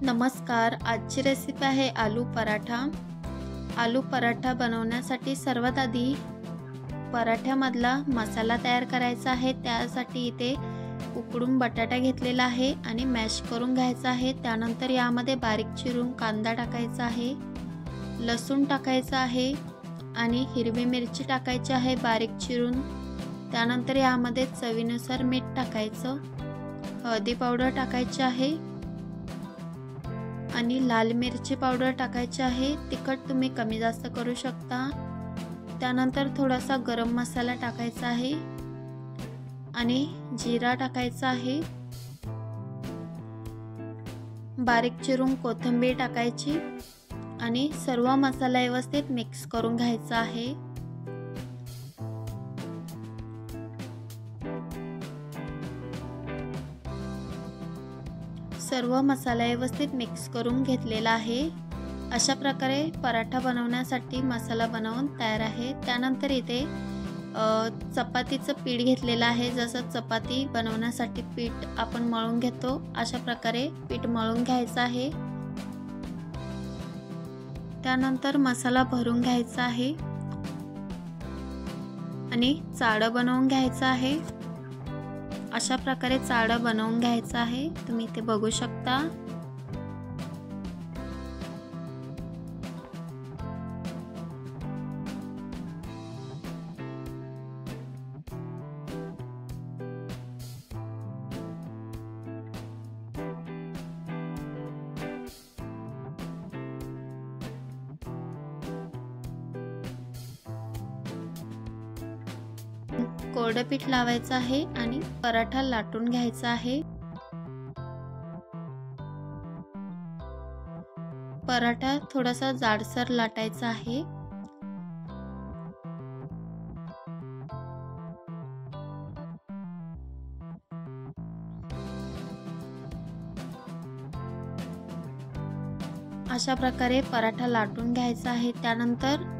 नमस्कार, आजची रेसिपी आहे आलू पराठा। आलू पराठा बनवण्यासाठी सर्वात आधी पराठ्यामधला मसाला तयार करायचा आहे। त्यासाठी इथे उकडून बटाटा घेतलेला आहे आणि मॅश करून घ्यायचा आहे। त्यानंतर यामध्ये बारीक चिरून कांदा टाकायचा आहे, लसूण टाकायचा आहे आणि हिरवी मिरची टाकायची आहे बारीक चिरून। त्यानंतर यामध्ये चवीनुसार मीठ टाकायचं, हळदी पावडर टाकायची आहे आणि लाल मिरची पावडर टाकायची आहे। तिखट तुम्ही कमी जास्त करू शकता। त्यानंतर थोडासा गरम मसाला टाकायचा आहे आणि जीरा टाकायचा आहे। बारीक चिरून कोथिंबीर टाकायची आणि सर्व मसाला व्यवस्थित मिक्स करून घ्यायचा आहे। सर्व मसाला व्यवस्थित मिक्स करून घेतलेला आहे। अशा प्रकारे पराठा बनवण्यासाठी मसाला बनवून तयार आहे। त्यानंतर इथे चपातीचं पीठ घेतलेलं आहे। जसं चपाती बनवण्यासाठी पीठ आपण मळून घेतो अशा प्रकारे पीठ मळून घ्यायचं आहे। त्यानंतर मसाला भरून घ्यायचा आहे आणि चाळं बनवून घ्यायचं आहे। अशा प्रकारे चाळं बनवून घ्यायचं आहे, तुम्ही ते बघू शकता। कोरडं पीठ लावायचं आहे आणि पराठा लाटून घ्यायचा आहे। पराठा थोडासा जाडसर लाटायचा आहे। अशा प्रकारे पराठा लाटून घ्यायचा आहे। त्यानंतर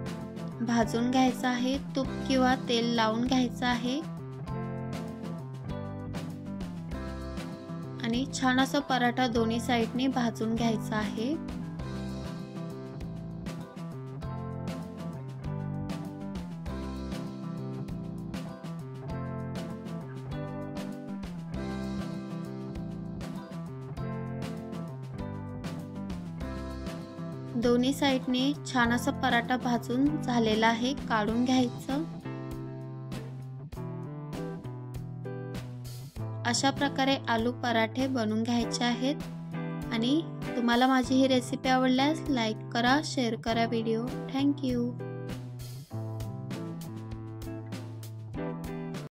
भाजून घ्यायचा आहे, तूप किंवा तेल लावून घ्यायचं आहे आणि छान असा पराठा दोन्ही साइडने भाजून घ्यायचा आहे। दोन्ही साइडने छान असा पराठा भाजून झालेला आहे, काढून घ्यायचं। अशा प्रकारे आलू पराठे बनवून घ्यायचे आहेत। आणि तुम्हाला माझी ही रेसिपी आवडल्यास लाईक करा, शेअर करा व्हिडिओ। Thank you.